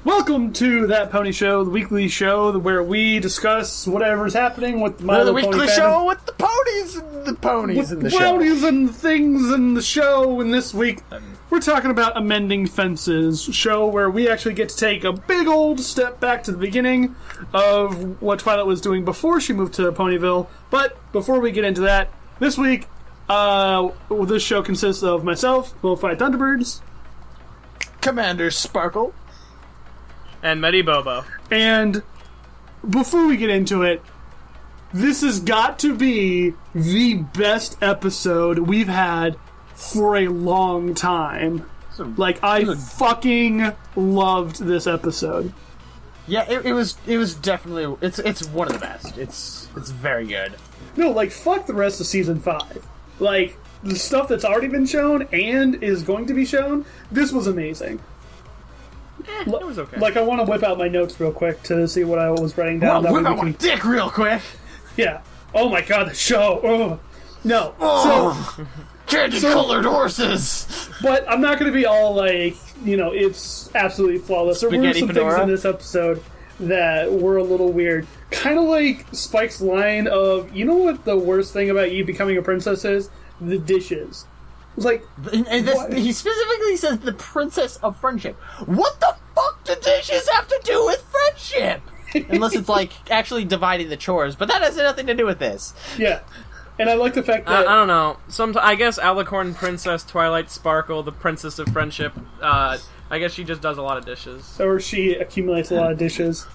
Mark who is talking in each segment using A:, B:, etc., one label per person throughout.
A: Welcome to That Pony Show, the weekly show where we discuss whatever's happening with My Little Pony
B: The weekly
A: fandom.
B: show with the ponies and the ponies in the show.
A: Ponies and things in the show, and this week we're talking about Amending Fences, show where we actually get to take a big old step back to the beginning of what Twilight was doing before she moved to Ponyville. But before we get into that, this week, this show consists of myself, Lo-Fi Thunderbirds,
B: Commander Sparkle,
C: and Medi Bobo.
A: and before we get into it, this has got to be the best episode we've had for a long time. Like, I fucking loved this episode.
B: Yeah, it was definitely it's one of the best. It's very good.
A: No, like, fuck the rest of Season 5. Like, the stuff that's already been shown and is going to be shown, this was amazing.
C: It was okay.
A: Like, I want to whip out my notes real quick to see what I was writing down.
B: Well, whip out my dick real quick.
A: Yeah. Oh my god, the show. Oh. No.
B: Oh, candy-colored horses.
A: But I'm not going to be all like, it's absolutely flawless. There were
B: Spaghetti
A: some
B: fedora?
A: things in this episode that were a little weird. Kind of like Spike's line of, you know what the worst thing about you becoming a princess is? The dishes. It's like,
B: He specifically says the princess of friendship. What the fuck do dishes have to do with friendship? Unless it's like actually dividing the chores, but that has nothing to do with this.
A: yeah. And I like the fact that...
C: I don't know. I guess Alicorn Princess Twilight Sparkle, the princess of friendship, I guess she just does a lot of dishes.
A: Or she accumulates a lot of dishes.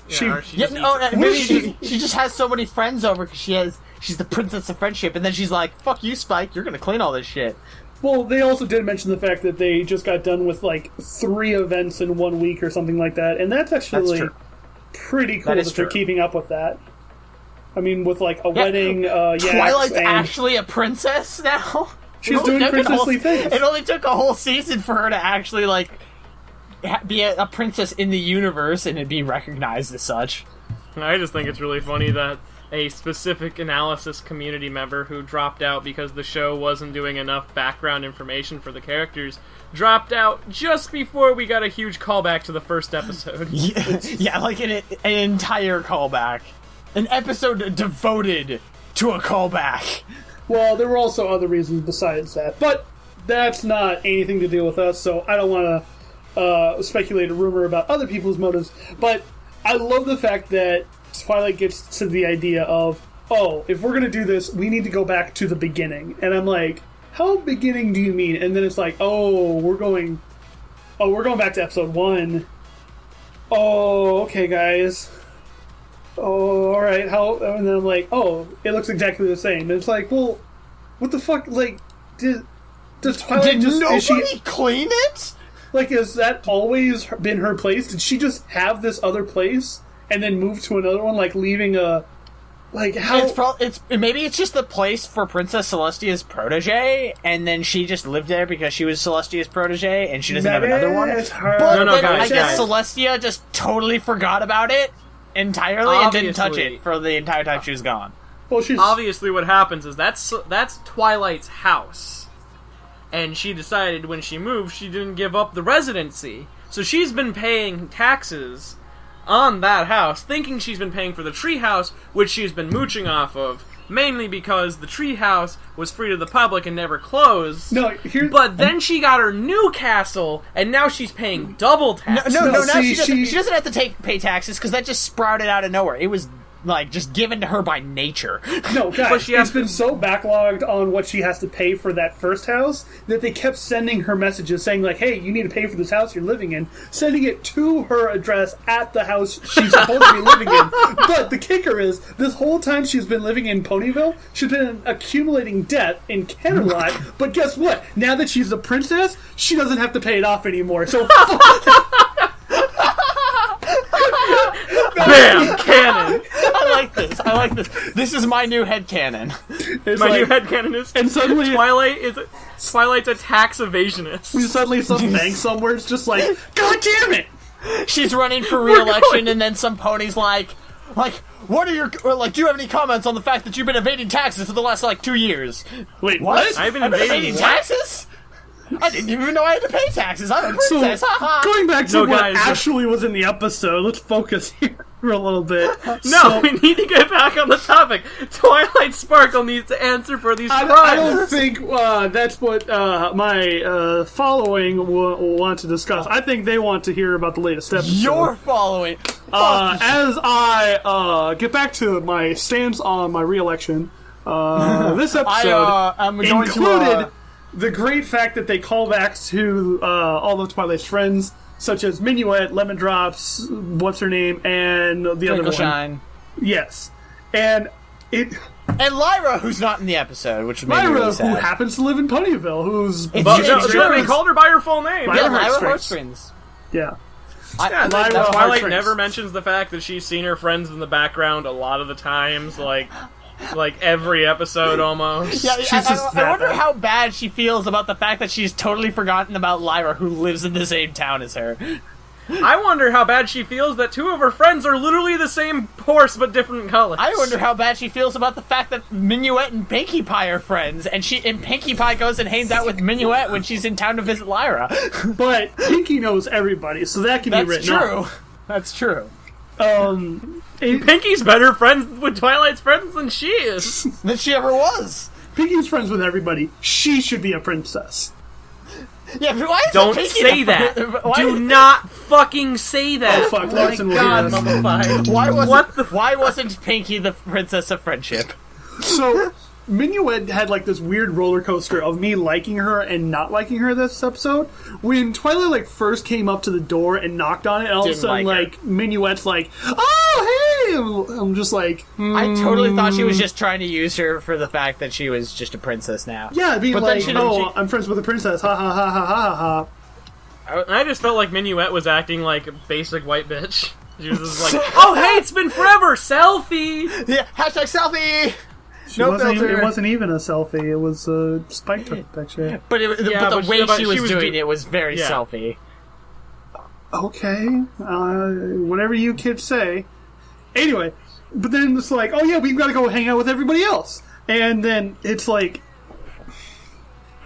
C: Or she just eats it.
B: Maybe she just has so many friends over because she's the princess of friendship, and then she's like, fuck you, Spike, you're gonna clean all this shit.
A: Well, they also did mention the fact that they just got done with, 3 events in 1 week or something like that, and that's actually pretty cool that they're keeping up with that. I mean, with, a wedding,
B: Twilight's
A: and
B: actually a princess now?
A: she's doing princessly things.
B: It only took a whole season for her to actually, be a princess in the universe and be recognized as such.
C: I just think it's really funny that a specific analysis community member who dropped out because the show wasn't doing enough background information for the characters dropped out just before we got a huge callback to the first episode.
B: Yeah, an entire callback. An episode devoted to a callback.
A: Well, there were also other reasons besides that, but that's not anything to do with us, so I don't want to speculate a rumor about other people's motives, but I love the fact that Twilight gets to the idea of, if we're going to do this, we need to go back to the beginning. And I'm like, how beginning do you mean? And then it's like, we're going back to episode 1. Oh, okay, guys. Oh, alright, how... And then I'm like, it looks exactly the same. And it's like, well, what the fuck, does Twilight
B: Did nobody clean it?
A: Has that always been her place? Did she just have this other place and then move to another one, leaving a... how...
B: Maybe it's just the place for Princess Celestia's protege, and then she just lived there because she was Celestia's protege, and she doesn't have another one. But I guess Celestia just totally forgot about it entirely and didn't touch it for the entire time she was gone.
A: Well, she's...
C: Obviously what happens is that's Twilight's house. And she decided when she moved she didn't give up the residency. So she's been paying taxes on that house, thinking she's been paying for the treehouse, which she's been mooching off of, mainly because the treehouse was free to the public and never closed. But then she got her new castle, and now she's paying double taxes.
B: Now she doesn't have to pay taxes, because that just sprouted out of nowhere. It was, just given to her by nature.
A: No, guys, it's been so backlogged on what she has to pay for that first house that they kept sending her messages saying, hey, you need to pay for this house you're living in, sending it to her address at the house she's supposed to be living in. But the kicker is, this whole time she's been living in Ponyville, she's been accumulating debt in Canterlot, but guess what? Now that she's a princess, she doesn't have to pay it off anymore, so...
C: Bam! Cannon!
B: I like this. This is my new headcanon.
C: My new headcanon is...
A: And suddenly...
C: Twilight's a tax evasionist.
A: Suddenly some bank somewhere is just like, God damn it!
B: She's running for re-election, and then some pony's like, what are your... do you have any comments on the fact that you've been evading taxes for the last, 2 years?
A: Wait, what?
C: I've been
B: evading taxes? I didn't even know I had to pay taxes. I'm a princess.
A: So, going back to what actually was in the episode, let's focus here for a little bit.
C: We need to get back on the topic. Twilight Sparkle needs to answer for these crimes.
A: I don't think that's what my following will want to discuss. I think they want to hear about the latest episode.
B: Your following.
A: As I get back to my stance on my re-election, this episode included the great fact that they call back to all of Twilight's friends, such as Minuette, Lemon Drops, what's her name, and the other one.
B: Shine.
A: Yes. And
B: Lyra, who's not in the episode, which made me
A: Lyra,
B: really sad.
A: who happens to live in Ponyville, who's...
C: They called her by her full name.
B: Lyra Heartstrings.
A: Yeah.
C: Twilight never mentions the fact that she's seen her friends in the background a lot of the times, like every episode almost.
B: Yeah, I wonder how bad she feels about the fact that she's totally forgotten about Lyra, who lives in the same town as her.
C: I wonder how bad she feels that two of her friends are literally the same horse but different colors.
B: I wonder how bad she feels about the fact that Minuette and Pinkie Pie are friends, and Pinkie Pie goes and hangs out with Minuette when she's in town to visit Lyra.
A: But Pinkie knows everybody, so that can be written off.
B: That's true.
C: Pinkie's better friends with Twilight's friends than she is.
B: Than she ever was.
A: Pinkie's friends with everybody. She should be a princess.
B: Yeah, but why
C: don't say that. Do not fucking say that.
A: Oh fuck, Larson will hear this.
B: Why wasn't Pinkie the princess of friendship?
A: So, Minuette had like this weird roller coaster of me liking her and not liking her this episode. When Twilight first came up to the door and knocked on it, and all of a sudden Minuette's like, "Oh hey!" I'm just like,
B: I totally thought she was just trying to use her for the fact that she was just a princess now.
A: Yeah, being like, I'm friends with a princess, ha ha ha ha ha ha.
C: I just felt like Minuette was acting like a basic white bitch. She was just like, "Oh hey, it's been forever, selfie."
B: Yeah, hashtag selfie.
A: It wasn't even a selfie. It was a Spike took picture.
B: But the way she was doing it was very selfie.
A: Okay, whatever you kids say. Anyway, but then it's like, oh yeah, we've got to go hang out with everybody else, and then it's like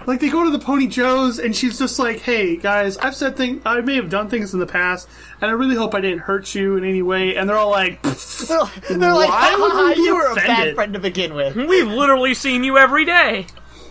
A: they go to the Pony Joe's, and she's just like, hey guys, I've said things, I may have done things in the past, and I really hope I didn't hurt you in any way. And they're all like,
B: they're like, ha, you were a bad friend to begin with.
C: We've literally seen you every day.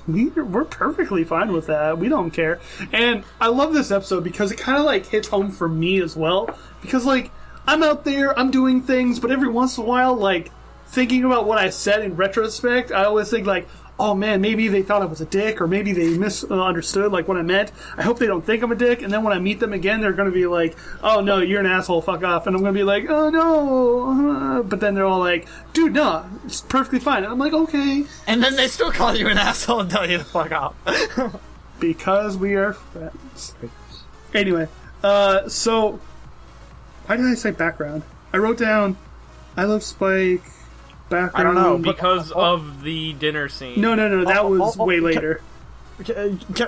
A: We're perfectly fine with that. We don't care. And I love this episode because it kind of like hits home for me as well. Because like, I'm out there, I'm doing things, but every once in a while, like, thinking about what I said in retrospect, I always think like, oh man, maybe they thought I was a dick, or maybe they misunderstood like what I meant. I hope they don't think I'm a dick, and then when I meet them again, they're going to be like, oh no, you're an asshole, fuck off. And I'm going to be like, oh no. But then they're all like, dude, no, it's perfectly fine. And I'm like, okay.
B: And then they still call you an asshole and tell you to fuck off.
A: Because we are friends. Anyway, so, why did I say background? I wrote down, I love Spike. Background.
C: I don't know, because of the dinner scene.
A: No, that was way later.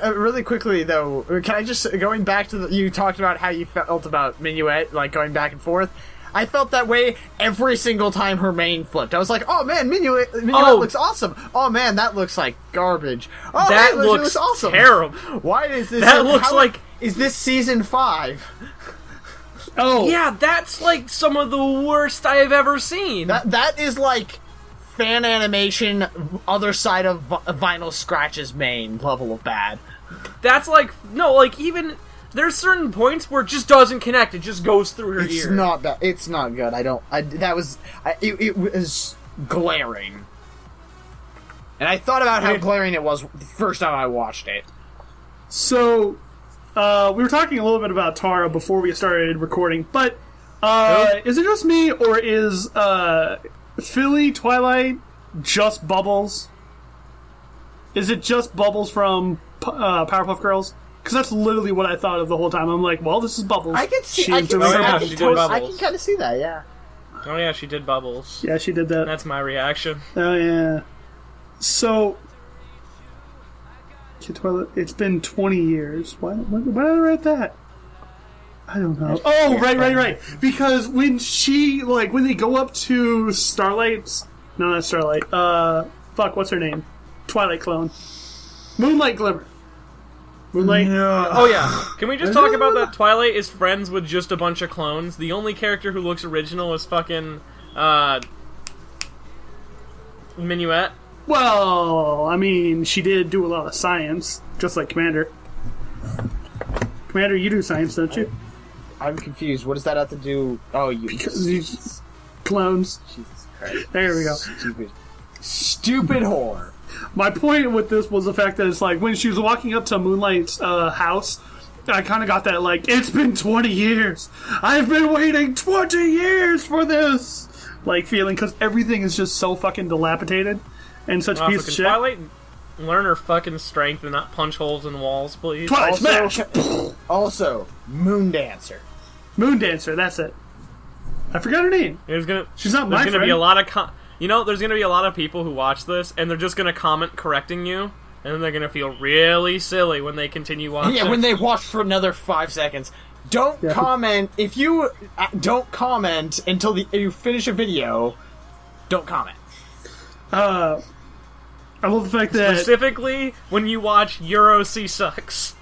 B: Really quickly, though, can I just, going back to you talked about how you felt about Minuette, like, going back and forth. I felt that way every single time her mane flipped. I was like, oh man, Minuette looks awesome. Oh man, that looks like garbage. Oh,
C: that looks awesome. Terrible.
B: Why is this... Is this season 5?
A: Oh.
C: Yeah, that's like some of the worst I have ever seen.
B: That is like fan animation, other side of Vinyl Scratch's main level of bad.
C: That's like, no, like even, there's certain points where it just doesn't connect, it just goes through her ear.
B: It's not bad. It's not good. It was glaring. And I thought about how glaring it was the first time I watched it.
A: So... we were talking a little bit about Tara before we started recording, but is it just me, or is Philly Twilight just Bubbles? Is it just Bubbles from Powerpuff Girls? Because that's literally what I thought of the whole time. I'm like, well, this is Bubbles.
B: I can see. I can kind of see that. Yeah.
C: Oh yeah, she did Bubbles.
A: Yeah, she did that.
C: That's my reaction.
A: Oh yeah. So. It's been 20 years. Why did I write that? I don't know. Oh, right. Because when when they go up to Starlight's... No, not Starlight. What's her name? Twilight clone. Moonlight Glimmer. Moonlight.
D: No.
C: Oh yeah, can we just talk about that? Twilight is friends with just a bunch of clones. The only character who looks original is fucking Minuette.
A: Well, I mean, she did do a lot of science, just like Commander. Commander, you do science, don't you?
B: I'm confused. What does that have to do? Oh, you...
A: Because you clones.
B: Jesus Christ.
A: There we go.
B: Stupid whore.
A: My point with this was the fact that it's like, when she was walking up to Moonlight's house, I kind of got that, like, it's been 20 years. I've been waiting 20 years for this. Like, feeling, because everything is just so fucking dilapidated and such a piece of shit.
C: Twilight learn her fucking strength and not punch holes in walls, please?
A: Twilight smash!
B: Also, Moondancer.
A: Moondancer, that's it. I forgot her name. She's not my friend.
C: Be a lot of there's gonna be a lot of people who watch this and they're just gonna comment correcting you, and then they're gonna feel really silly when they continue watching.
B: Yeah, when they watch for another 5 seconds. Don't comment if you don't comment until you finish a video. Don't comment.
A: I love the fact that
C: specifically when you watch Euro C sucks.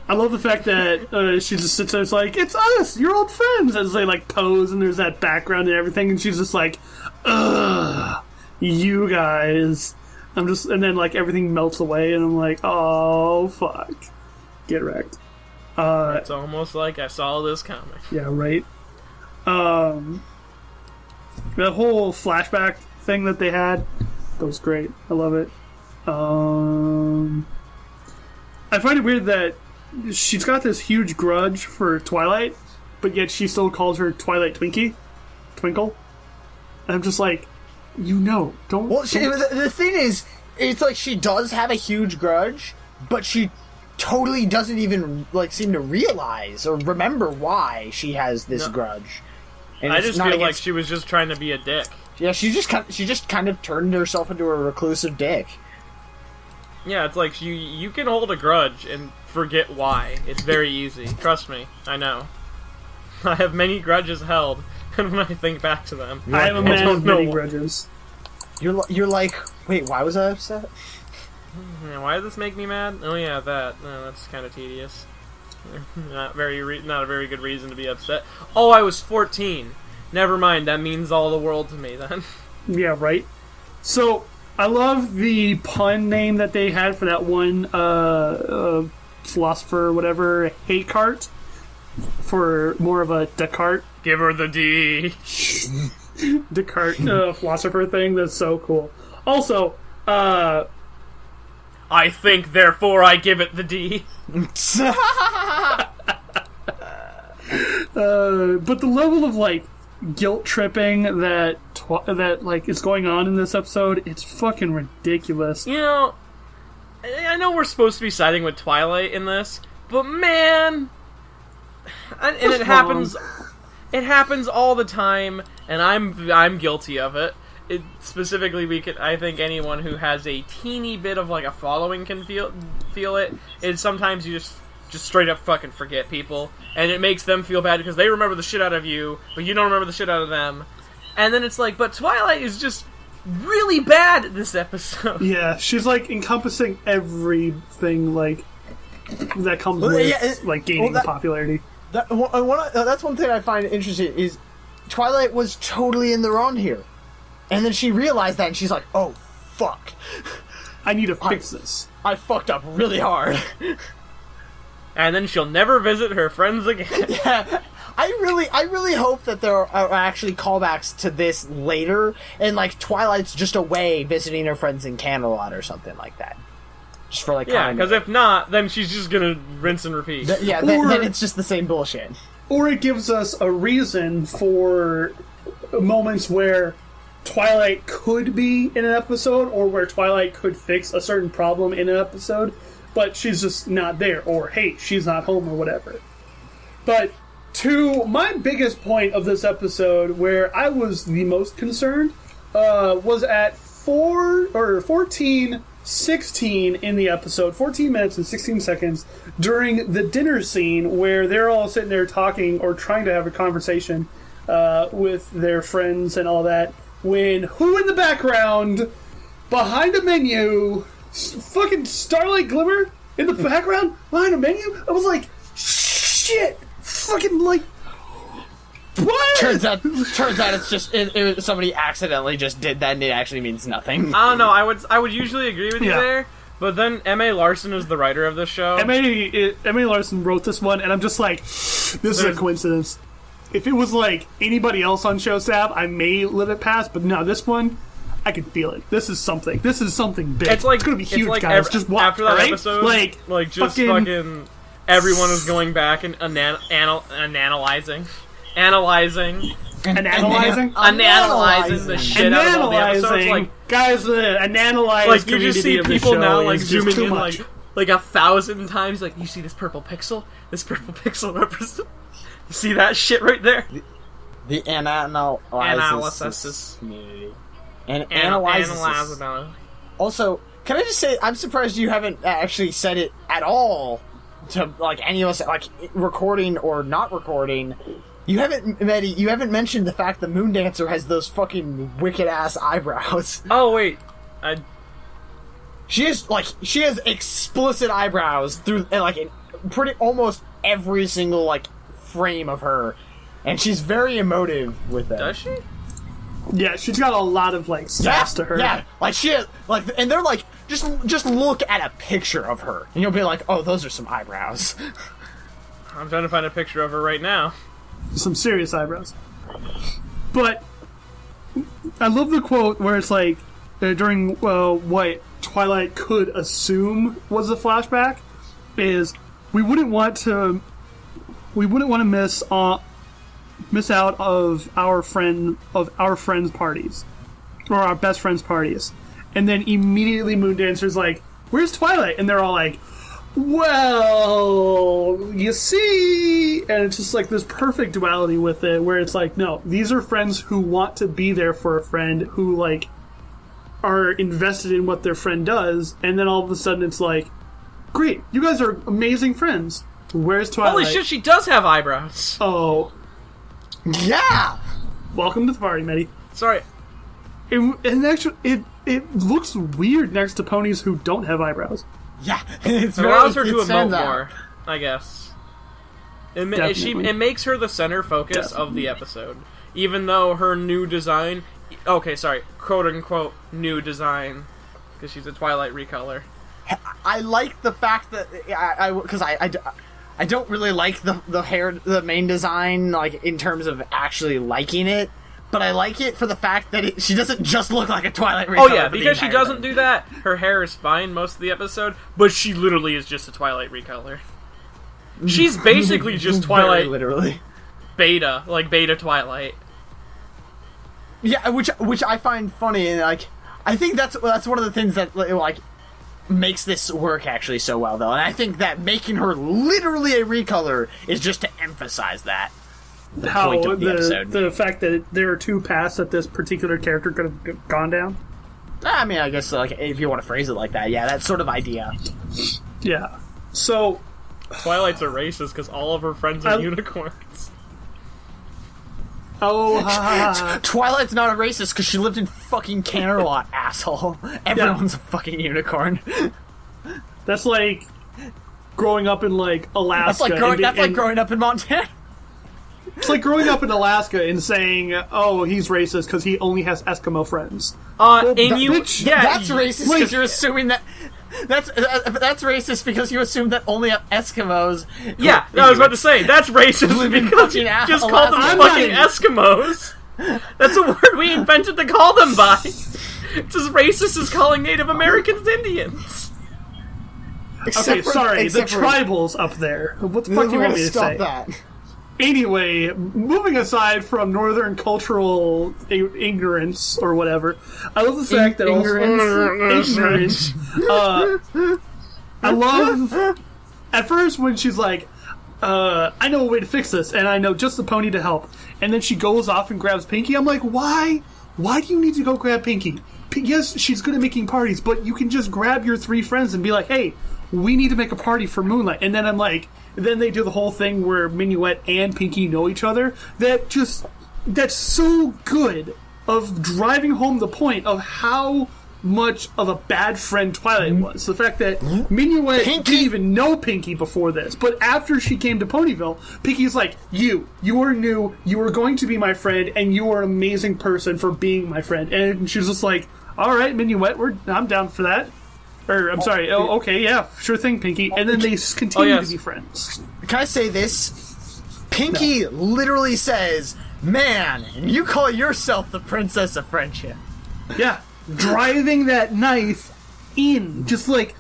A: I love the fact that she just sits there, it's like, it's us, your old friends, as they, like, pose, and there's that background and everything, and she's just like, ugh, you guys. And then, like, everything melts away, and I'm like, oh, fuck. Get wrecked.
C: It's almost like I saw this coming.
A: Yeah, right? The whole flashback thing that they had, that was great. I love it. I find it weird that she's got this huge grudge for Twilight, but yet she still calls her Twilight Twinkle. And I'm just like, don't.
B: Well, the thing is, it's like she does have a huge grudge, but she totally doesn't even seem to realize or remember why she has this grudge. And
C: I just feel like she was just trying to be a dick.
B: Yeah, she just kind of turned herself into a reclusive dick.
C: Yeah, it's like you can hold a grudge and forget why. It's very easy. Trust me, I know. I have many grudges held, and when I think back to them,
A: I am a man of many grudges.
B: You're like, wait, why was I upset?
C: Yeah, why does this make me mad? Oh yeah, that. No, that's kind of tedious. Not a very good reason to be upset. Oh, I was 14. Never mind. That means all the world to me then.
A: Yeah, right. So I love the pun name that they had for that one philosopher or whatever, Descartes, for more of a Descartes.
C: Give her the D.
A: Descartes philosopher thing. That's so cool. Also,
C: I think, therefore I give it the D.
A: But the level of guilt tripping that is going on in this episode, it's fucking ridiculous.
C: You know, I know we're supposed to be siding with Twilight in this, but man, and it happens. It happens all the time, and I'm guilty of it. Specifically, I think anyone who has a teeny bit of a following can feel it. Is sometimes you just straight up fucking forget people, and it makes them feel bad because they remember the shit out of you, but you don't remember the shit out of them. And then it's like, but Twilight is just really bad this episode.
A: Yeah, she's encompassing everything that comes with gaining popularity.
B: That's one thing I find interesting is Twilight was totally in the wrong here. And then she realized that, and she's like, oh, fuck.
A: I need to fix this.
B: I fucked up really hard.
C: And then she'll never visit her friends again.
B: Yeah. I really hope that there are actually callbacks to this later, and Twilight's just away visiting her friends in Camelot or something like that. Just for
C: yeah, because if not, then she's just gonna rinse and repeat.
B: Then it's just the same bullshit.
A: Or it gives us a reason for moments where Twilight could be in an episode, or where Twilight could fix a certain problem in an episode, but she's just not there, or hey, she's not home, or whatever. But to my biggest point of this episode, where I was the most concerned, was at 14:16 in the episode, 14 minutes and 16 seconds, during the dinner scene where they're all sitting there talking or trying to have a conversation with their friends and all that, when who in the background, behind a menu, fucking Starlight Glimmer, in the background behind a menu. I was like, shit, fucking like. What?
B: Turns out it's just somebody accidentally just did that, and it actually means nothing.
C: I don't know. I would usually agree with you there, but then M.A. Larson is the writer of the show.
A: M.A. Larson wrote this one, and I'm just like, this is a coincidence. If it was like anybody else on show staff, I may let it pass, but no, this one, I can feel it. This is something. This is something big.
C: It's like,
A: gonna be huge,
C: like
A: guys. Just watch,
C: after that
A: right?
C: episode, like just fucking everyone was going back and analyzing the shit out of all the episodes. Like,
A: guys, analyze.
C: Like, you just see people now like zooming in like 1,000 times. Like, you see this purple pixel? This purple pixel represents. You see that shit right there?
B: The analysis community. And analyzes. Also, can I just say, I'm surprised you haven't actually said it at all to like any of us, like recording or not recording. You haven't mentioned the fact that Moondancer has those fucking wicked ass eyebrows.
C: Oh wait,
B: she has explicit eyebrows through like in pretty almost every single like frame of her, and she's very emotive with them.
C: Does she?
A: Yeah, she's got a lot of like sass to her.
B: Yeah, like she has, like, and they're like just look at a picture of her, and you'll be like, oh, those are some eyebrows.
C: I'm trying to find a picture of her right now.
A: Some serious eyebrows. But I love the quote where it's like during what Twilight could assume was a flashback is we wouldn't want to miss out of our friends' parties or our best friends' parties. And then immediately Moondancer's like, where's Twilight? And they're all like, well, you see, and it's just like this perfect duality with it, where it's like, no, these are friends who want to be there for a friend, who like are invested in what their friend does, and then all of a sudden it's like, great, you guys are amazing friends. Where's Twilight?
C: Holy shit, she does have eyebrows.
A: Oh,
B: yeah.
A: Welcome to the party, Medi.
C: Sorry.
A: It looks weird next to ponies who don't have eyebrows.
B: Yeah,
C: it allows her to emote more, I guess. It makes her the center focus of the episode, even though her new design. Okay, sorry, quote unquote new design, because she's a Twilight recolor.
B: I like the fact that I don't really like the main design, like in terms of actually liking it. But I like it for the fact that she doesn't just look like a Twilight recolor.
C: Oh yeah, because she doesn't do that. Her hair is fine most of the episode, but she literally is just a Twilight recolor. She's basically just Twilight,
B: very literally
C: beta, like beta Twilight.
B: Yeah, which I find funny, and like I think that's one of the things that like makes this work actually so well, though. And I think that making her literally a recolor is just to emphasize that. The
A: fact that there are two paths that this particular character could have gone down.
B: I mean, I guess like if you want to phrase it like that, yeah, that sort of idea.
A: Yeah. So
C: Twilight's a racist because all of her friends are unicorns.
A: Oh,
B: Twilight's not a racist because she lived in fucking Canterlot, asshole. Everyone's a fucking unicorn.
A: That's like growing up in like Alaska.
B: That's like growing up in Montana.
A: It's like growing up in Alaska and saying, "Oh, he's racist because he only has Eskimo friends."
B: That's racist because you're assuming that. That's racist because you assume that only Eskimos.
C: Yeah, I was about to say that's racist because you just call them fucking Eskimos. That's a word we invented to call them by. It's as racist as calling Native Americans Indians.
A: The tribals up there. What the fuck do you want me to say?
B: That.
A: Anyway, moving aside from northern cultural ignorance or whatever, I love the fact that ignorance. I love at first when she's like, "I know a way to fix this, and I know just the pony to help," and then she goes off and grabs Pinkie. I'm like, why? Why do you need to go grab Pinkie? Yes, she's good at making parties, but you can just grab your three friends and be like, "Hey, we need to make a party for Moonlight," and then I'm like. Then they do the whole thing where Minuette and Pinkie know each other. That's so good of driving home the point of how much of a bad friend Twilight was. The fact that Minuette didn't even know Pinkie before this, but after she came to Ponyville, Pinkie's like, you are new, you are going to be my friend, and you are an amazing person for being my friend. And she's just like, alright, Minuette, I'm down for that. Or, I'm sorry, okay, yeah, sure thing, Pinkie. And then they continue to be friends.
D: Can I say this? Pinkie literally says, man, you call yourself the princess of friendship.
A: Yeah. Driving that knife in. Just like,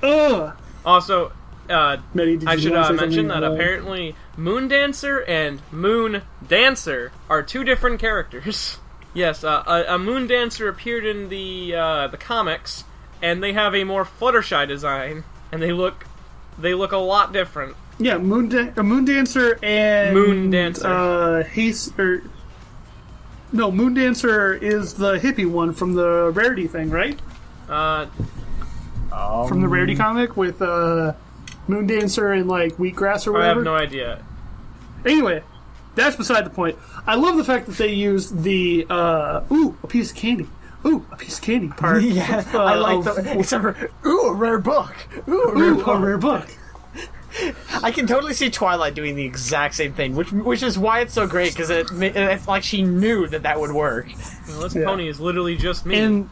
A: ugh.
C: Also,
A: Maddie,
C: I should mention that apparently Moondancer and Moondancer are two different characters. Yes, a Moondancer appeared in the comics, and they have a more Fluttershy design, and they look a lot different.
A: Yeah, Moondancer and
C: Moondancer.
A: No, Moondancer is the hippie one from the Rarity thing, right? From the Rarity comic with Moondancer and like Wheatgrass or whatever.
C: I have no idea.
A: Anyway, that's beside the point. I love the fact that they used the a piece of candy. Ooh, a piece of candy part.
D: Yeah, I like the except for a rare book.
A: A rare book.
D: I can totally see Twilight doing the exact same thing, which is why it's so great, because it's like she knew that would work.
C: Well, this pony is literally just me.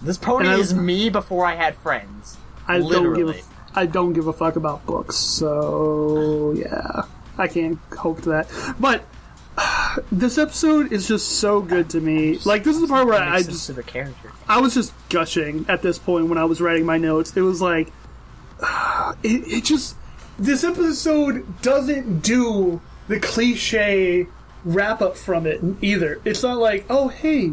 D: This pony is me before I had friends.
A: I don't give a fuck about books, so yeah, I can't hope to that. But this episode is just so good to me. Like, this is the part where I was just gushing at this point when I was writing my notes. It was like, this episode doesn't do the cliche wrap up from it either. It's not like, oh hey,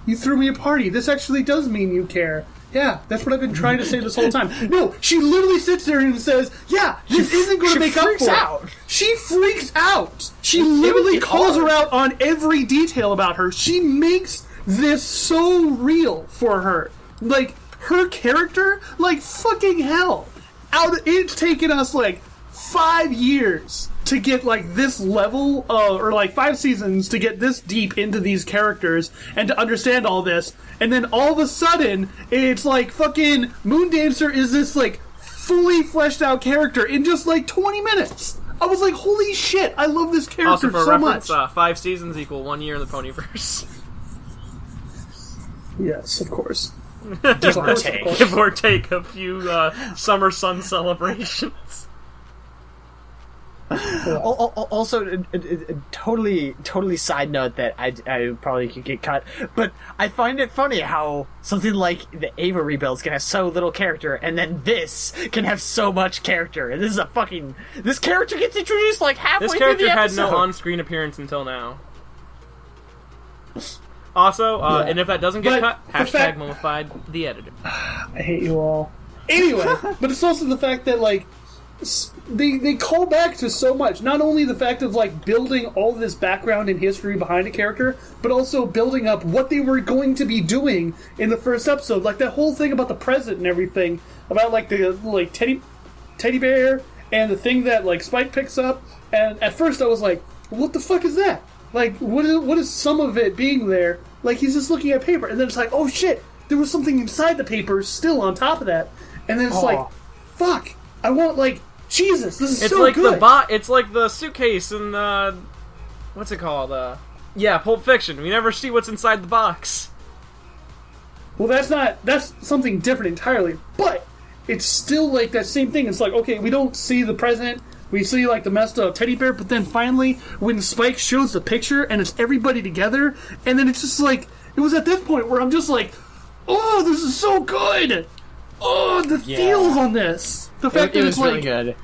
A: you threw me a party, this actually does mean you care. Yeah, that's what I've been trying to say this whole time. No, she literally sits there and says, yeah, this isn't going to make up for it. She freaks out. She literally calls her out on every detail about her. She makes this so real for her. Like, her character, like, fucking hell. It's taken us, like, 5 years to get, like, this level, or, like, 5 seasons to get this deep into these characters and to understand all this. And then all of a sudden, it's like fucking Moondancer is this, like, fully fleshed out character in just, like, 20 minutes. I was like, holy shit, I love this character so much.
C: 5 seasons equal 1 year in the Ponyverse.
A: Yes, of course.
C: Give or take a few summer sun celebrations.
D: Also, totally side note that I probably could get cut, but I find it funny how something like the Ava rebuilds can have so little character, and then this can have so much character. And this character gets introduced like halfway through the episode.
C: This character had no on-screen appearance until now. Also, and if that doesn't get cut, hashtag mummified the editor.
A: I hate you all. Anyway, but it's also the fact that, like, they call back to so much. Not only the fact of, like, building all this background and history behind a character, but also building up what they were going to be doing in the first episode. Like, that whole thing about the present and everything, about, like, the, like, teddy bear, and the thing that, like, Spike picks up. And at first I was like, what the fuck is that? Like, what is some of it being there? Like, he's just looking at paper, and then it's like, oh shit, there was something inside the paper still on top of that. And then it's like, fuck, I want, like, Jesus, this is so
C: like
A: good.
C: It's like the suitcase in the... What's it called? Pulp Fiction. We never see what's inside the box.
A: Well, that's something different entirely. But it's still like that same thing. It's like, okay, we don't see the present. We see, like, the messed up teddy bear. But then finally, when Spike shows the picture and it's everybody together, and then it's just like... It was at this point where I'm just like, oh, this is so good! Oh, the feels on this! The fact that it's like... really good.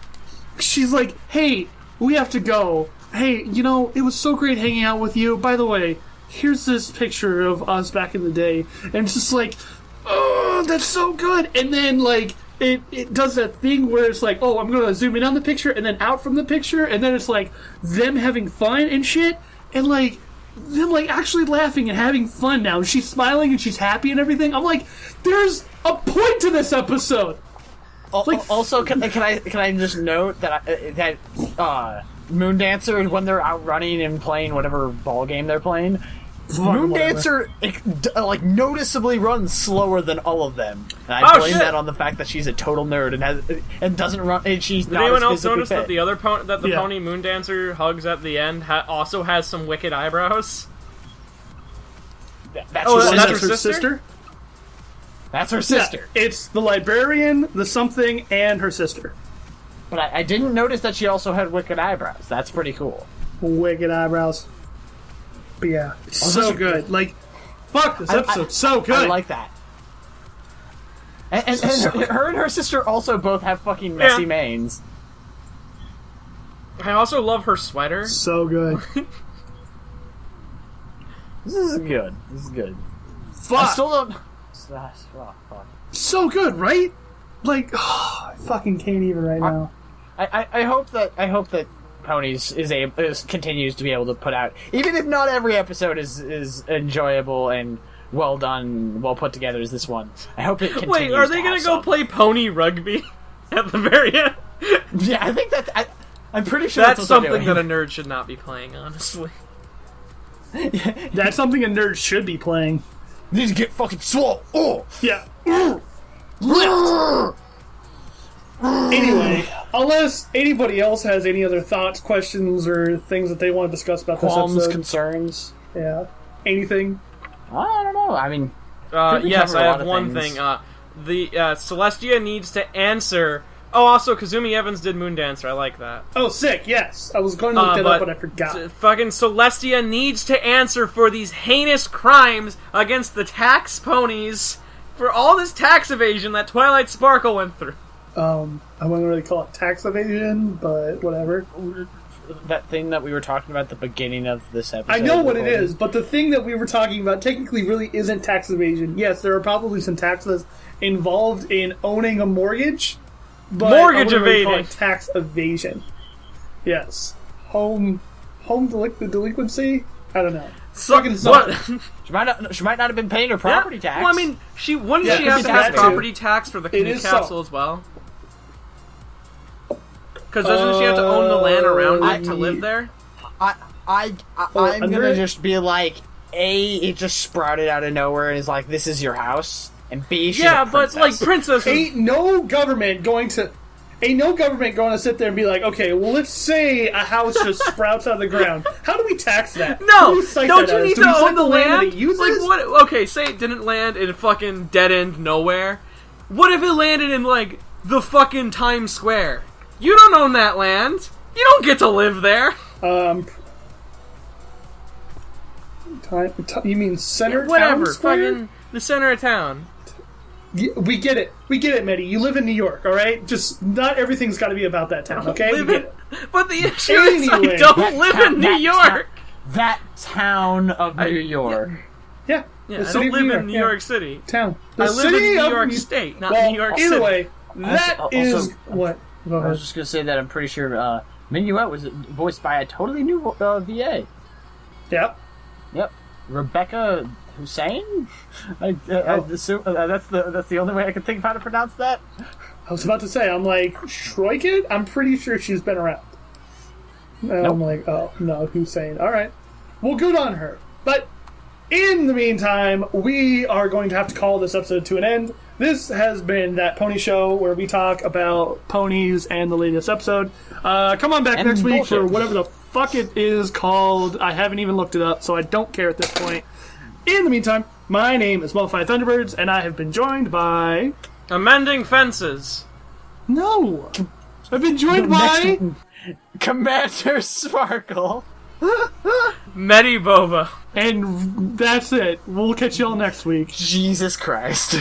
A: She's like, hey, we have to go. Hey, you know, it was so great hanging out with you. By the way, here's this picture of us back in the day. And it's just like, oh, that's so good! And then, like... It does that thing where it's like, oh, I'm going to zoom in on the picture and then out from the picture, and then it's like them having fun and shit, and like them like actually laughing and having fun now. And she's smiling and she's happy and everything. I'm like, there's a point to this episode.
D: Like, also, can I just note that Moondancer, when they're out running and playing whatever ball game they're playing, Moondancer like noticeably runs slower than all of them. And I blame that on the fact that she's a total nerd and doesn't run. And she's
C: Did
D: not
C: anyone
D: as
C: else notice
D: fit.
C: that the other pony Moondancer hugs at the end also has some wicked eyebrows?
D: That's
C: her sister?
D: That's her sister.
A: Yeah, it's the librarian, the something, and her sister.
D: But I didn't notice that she also had wicked eyebrows. That's pretty cool.
A: Wicked eyebrows. But yeah, it's so good. Like, fuck, this episode's so good.
D: I like that. And her and her sister also both have fucking messy manes.
C: I also love her sweater.
A: So good.
D: This is good. This is good.
A: Fuck.
D: I still don't... Fuck.
A: So good, right? Like, I fucking can't even right now.
D: I hope that Ponies continues to be able to put out, even if not every episode is enjoyable and well done, well put together as this one. I hope it continues.
C: Wait, are they gonna go play pony rugby at the very end?
D: Yeah, I think that's. I'm pretty sure
C: that's something that a nerd should not be playing. Honestly,
A: that's something a nerd should be playing.
D: Need to get fucking swole. Oh
A: yeah. Lift. Anyway, unless anybody else has any other thoughts, questions, or things that they want to discuss about this episode.
D: Concerns.
A: Yeah. Anything?
D: I don't know. I mean,
C: yes, I have one thing. The Celestia needs to answer. Oh, also, Kazumi Evans did Moondancer. I like that.
A: Oh, sick, yes. I was going to look that up, but I forgot.
C: Fucking Celestia needs to answer for these heinous crimes against the tax ponies for all this tax evasion that Twilight Sparkle went through.
A: I wouldn't really call it tax evasion, but whatever.
D: That thing that we were talking about at the beginning of this episode.
A: I know what it is, but the thing that we were talking about technically really isn't tax evasion. Yes, there are probably some taxes involved in owning a mortgage, but
C: mortgage
A: I wouldn't really
C: evading.
A: call it tax evasion. Yes. Home delinquency? I don't know.
C: What?
D: She might not have been paying her property tax.
C: Well, I mean, she have to have property tax for the castle as well? Because doesn't she have to own the land around it to live there?
D: I'm gonna just be like, A, it just sprouted out of nowhere and is like, this is your house, and B, she's a princess.
C: But like princess,
A: ain't no government going to sit there and be like, okay, well, let's say a house just sprouts out of the ground. How do we tax that?
C: No, don't you need to own the land?
A: That it uses?
C: Like what? Okay, say it didn't land in fucking dead end nowhere. What if it landed in like the fucking Times Square? You don't own that land. You don't get to live there.
A: You mean center
C: whatever,
A: town square?
C: fucking the center of town.
A: We get it, Medi. You live in New York, all right? Just not everything's got to be about that town, okay? We get it.
C: But the issue is I don't live in New York.
D: That town of New York.
A: Yeah,
C: I don't live in New York City.
A: Town.
C: I live in New York State, not New York City.
A: Either way, that is what.
D: I was just gonna say that I'm pretty sure Minuette was voiced by a totally new VA.
A: Yep.
D: Rebecca Hussein. I assume that's the only way I can think of how to pronounce that.
A: I was about to say, I'm like, Shroikid? I'm pretty sure she's been around. And I'm like, oh no, Hussein. All right, well, good on her. But in the meantime, we are going to have to call this episode to an end. This has been That Pony Show, where we talk about ponies and the latest episode. Come on back next week for whatever the fuck it is called. I haven't even looked it up, so I don't care at this point. In the meantime, my name is Modified Thunderbirds, and I have been joined by...
C: Amending Fences.
A: No! I've been joined by...
D: Commander Sparkle.
C: Mediboba.
A: And that's it. We'll catch y'all next week.
D: Jesus Christ.